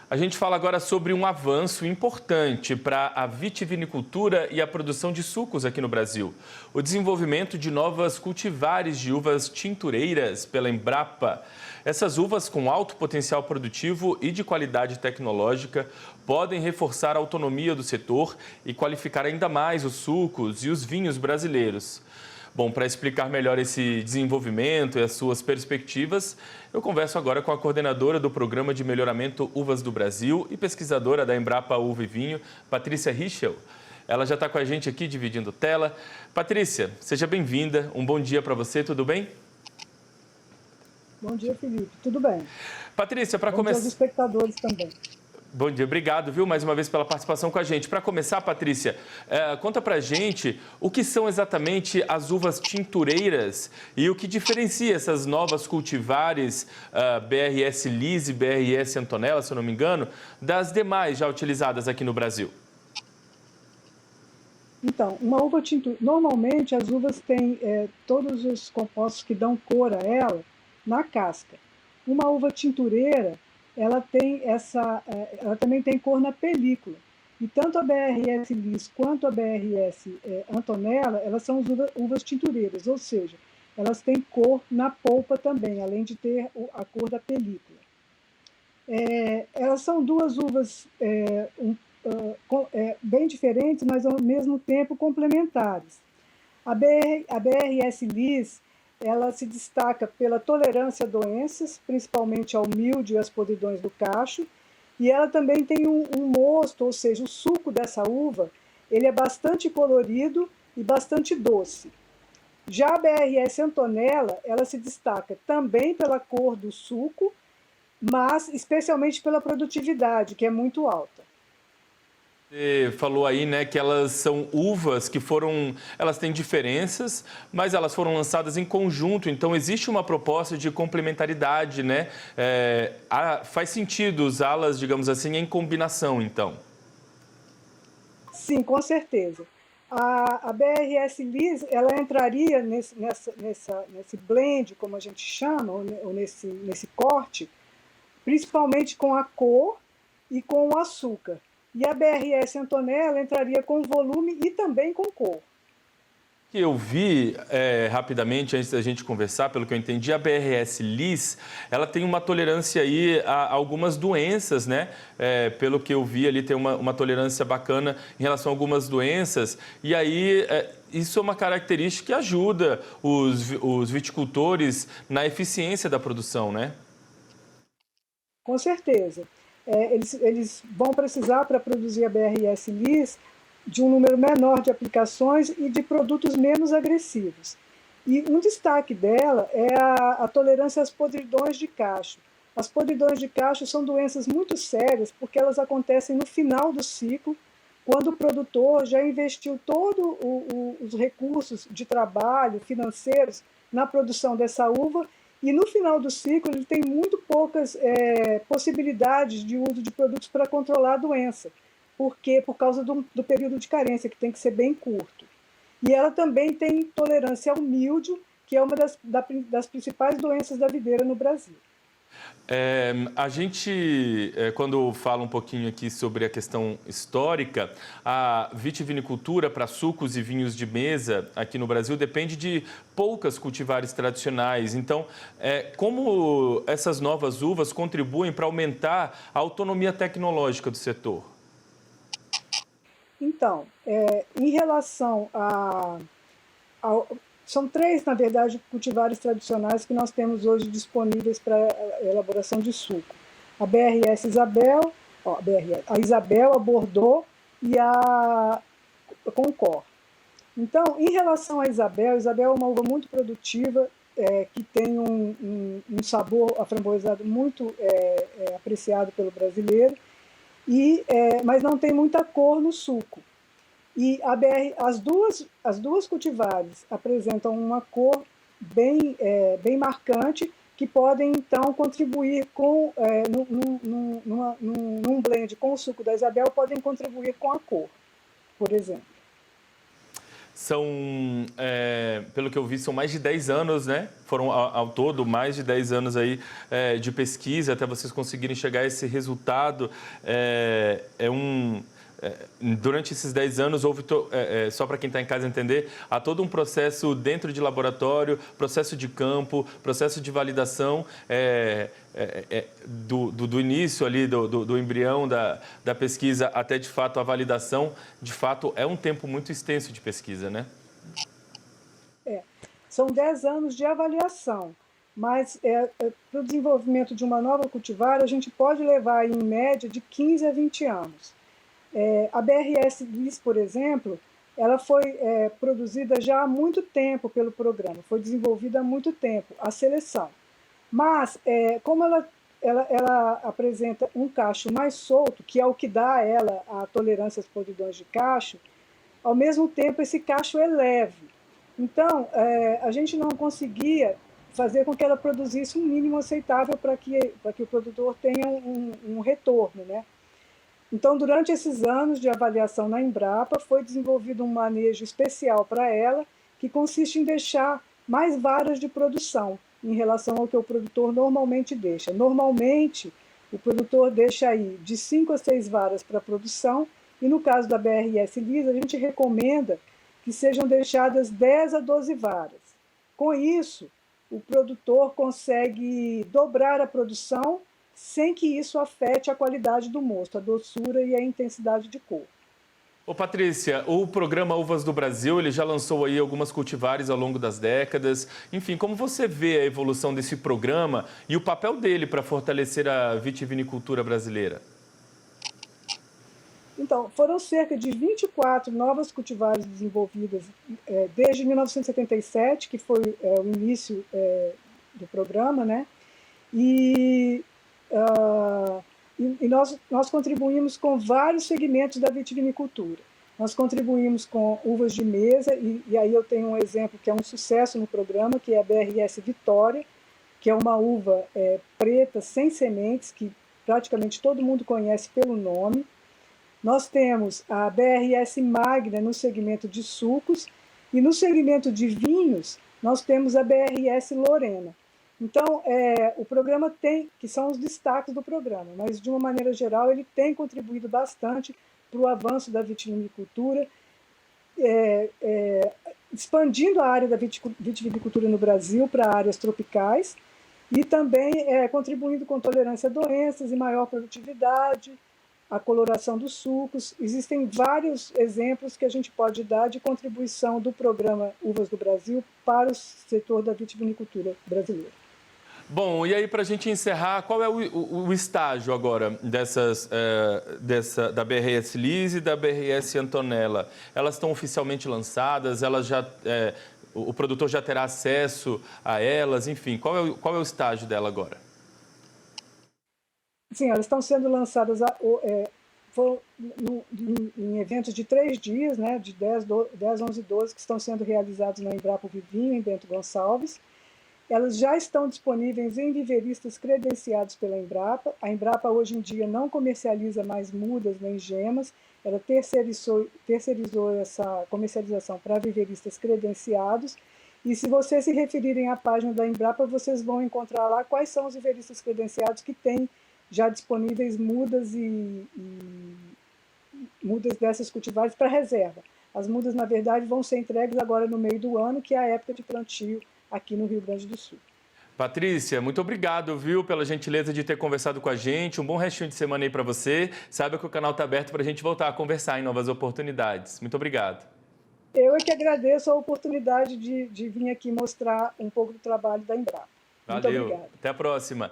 A gente fala agora sobre um avanço importante para a vitivinicultura e a produção de sucos aqui no Brasil. O desenvolvimento de novas cultivares de uvas tintureiras pela Embrapa. Essas uvas com alto potencial produtivo e de qualidade tecnológica podem reforçar a autonomia do setor e qualificar ainda mais os sucos e os vinhos brasileiros. Bom, para explicar melhor esse desenvolvimento e as suas perspectivas, eu converso agora com a coordenadora do Programa de Melhoramento Uvas do Brasil e pesquisadora da Embrapa Uva e Vinho, Patrícia Richel. Ela já está com a gente aqui dividindo tela. Patrícia, seja bem-vinda. Um bom dia para você, tudo bem? Bom dia, Felipe. Tudo bem. Patrícia, para começar... começar... Bom dia aos espectadores também. Bom dia, obrigado, viu, mais uma vez pela participação com a gente. Para começar, Patrícia, conta pra gente o que são exatamente as uvas tintureiras e o que diferencia essas novas cultivares BRS Lis e BRS Antonella, se eu não me engano, das demais já utilizadas aqui no Brasil. Então, uma uva tintureira, normalmente as uvas têm todos os compostos que dão cor a ela na casca. Uma uva tintureira, ela também tem cor na película. E tanto a BRS Lis quanto a BRS Antonella, elas são uvas tintureiras, ou seja, elas têm cor na polpa também, além de ter a cor da película. Elas são duas uvas bem diferentes, mas ao mesmo tempo complementares. A BRS Lis, ela se destaca pela tolerância a doenças, principalmente ao mildio e às podridões do cacho, e ela também tem um mosto, ou seja, o suco dessa uva, ele é bastante colorido e bastante doce. Já a BRS Antonella, ela se destaca também pela cor do suco, mas especialmente pela produtividade, que é muito alta. Você falou aí, né, que elas são uvas que elas têm diferenças, mas elas foram lançadas em conjunto, então existe uma proposta de complementaridade, né? Faz sentido usá-las, digamos assim, em combinação, então? Sim, com certeza. A BRS Lis, ela entraria nesse blend, como a gente chama, ou nesse corte, principalmente com a cor e com o açúcar. E a BRS Antonella entraria com volume e também com cor. Eu vi rapidamente, antes da gente conversar, pelo que eu entendi, a BRS Lis, ela tem uma tolerância aí a algumas doenças, né? Pelo que eu vi ali, tem uma tolerância bacana em relação a algumas doenças. E aí, isso é uma característica que ajuda os viticultores na eficiência da produção, né? Com certeza. Eles vão precisar, para produzir a BRS Lis, de um número menor de aplicações e de produtos menos agressivos. E um destaque dela é a tolerância às podridões de cacho. As podridões de cacho são doenças muito sérias porque elas acontecem no final do ciclo, quando o produtor já investiu todos os recursos de trabalho, financeiros, na produção dessa uva, e no final do ciclo ele tem muito poucas possibilidades de uso de produtos para controlar a doença, por causa do período de carência, que tem que ser bem curto. E ela também tem tolerância ao mildio, que é uma das principais doenças da videira no Brasil. A gente, quando fala um pouquinho aqui sobre a questão histórica, a vitivinicultura para sucos e vinhos de mesa aqui no Brasil depende de poucas cultivares tradicionais. Então, como essas novas uvas contribuem para aumentar a autonomia tecnológica do setor? Então, em relação são três, na verdade, cultivares tradicionais que nós temos hoje disponíveis para a elaboração de suco. A BRS Isabel, a Isabel, a Bordeaux e a Concord. Então, em relação à Isabel é uma uva muito produtiva, que tem um sabor aframboesado muito apreciado pelo brasileiro, mas não tem muita cor no suco. E as duas cultivares apresentam uma cor bem marcante, que podem, então, contribuir num blend com o suco da Isabel, podem contribuir com a cor, por exemplo. São, pelo que eu vi, são mais de 10 anos, né? Foram ao todo mais de 10 anos aí de pesquisa até vocês conseguirem chegar a esse resultado. Durante esses 10 anos, houve, só para quem está em casa entender, há todo um processo dentro de laboratório, processo de campo, processo de validação do início ali, do embrião da pesquisa até, de fato, a validação. De fato, é um tempo muito extenso de pesquisa, né? São 10 anos de avaliação, mas para o desenvolvimento de uma nova cultivar, a gente pode levar, em média, de 15 a 20 anos. A BRS-Lis, por exemplo, ela foi produzida já há muito tempo pelo programa, foi desenvolvida há muito tempo, a seleção. Mas, como ela apresenta um cacho mais solto, que é o que dá a ela a tolerância às podridões de cacho, ao mesmo tempo esse cacho é leve. Então, a gente não conseguia fazer com que ela produzisse um mínimo aceitável para que o produtor tenha um retorno, né? Então, durante esses anos de avaliação na Embrapa, foi desenvolvido um manejo especial para ela, que consiste em deixar mais varas de produção em relação ao que o produtor normalmente deixa. Normalmente, o produtor deixa aí de 5 a 6 varas para produção, e no caso da BRS-Lis, a gente recomenda que sejam deixadas 10 a 12 varas. Com isso, o produtor consegue dobrar a produção sem que isso afete a qualidade do mosto, a doçura e a intensidade de cor. Ô Patrícia, o programa Uvas do Brasil, ele já lançou aí algumas cultivares ao longo das décadas. Enfim, como você vê a evolução desse programa e o papel dele para fortalecer a vitivinicultura brasileira? Então, foram cerca de 24 novas cultivares desenvolvidas desde 1977, que foi o início do programa, né? E nós contribuímos com vários segmentos da vitivinicultura. Nós contribuímos com uvas de mesa, e aí eu tenho um exemplo que é um sucesso no programa, que é a BRS Vitória, que é uma uva preta, sem sementes, que praticamente todo mundo conhece pelo nome. Nós temos a BRS Magna no segmento de sucos, e no segmento de vinhos, nós temos a BRS Lorena. Então, o programa tem, que são os destaques do programa, mas de uma maneira geral ele tem contribuído bastante para o avanço da vitivinicultura, expandindo a área da vitivinicultura no Brasil para áreas tropicais e também contribuindo com tolerância a doenças e maior produtividade, a coloração dos sucos. Existem vários exemplos que a gente pode dar de contribuição do programa Uvas do Brasil para o setor da vitivinicultura brasileira. Bom, e aí para a gente encerrar, qual é o estágio agora da BRS-Lis e da BRS Antonella? Elas estão oficialmente lançadas? O produtor já terá acesso a elas? Enfim, qual é o estágio dela agora? Sim, elas estão sendo lançadas em eventos de 3 dias, né, de 10, 11 e 12, que estão sendo realizados na Embrapa Vivinho, em Bento Gonçalves. Elas já estão disponíveis em viveristas credenciados pela Embrapa. A Embrapa, hoje em dia, não comercializa mais mudas nem gemas. Ela terceirizou essa comercialização para viveristas credenciados. E se vocês se referirem à página da Embrapa, vocês vão encontrar lá quais são os viveristas credenciados que têm já disponíveis mudas mudas dessas cultivares para reserva. As mudas, na verdade, vão ser entregues agora no meio do ano, que é a época de plantio aqui no Rio Grande do Sul. Patrícia, muito obrigado, viu, pela gentileza de ter conversado com a gente. Um bom restinho de semana aí para você. Saiba que o canal está aberto para a gente voltar a conversar em novas oportunidades. Muito obrigado. Eu é que agradeço a oportunidade de vir aqui mostrar um pouco do trabalho da Embrapa. Muito Valeu. obrigada. Até a próxima.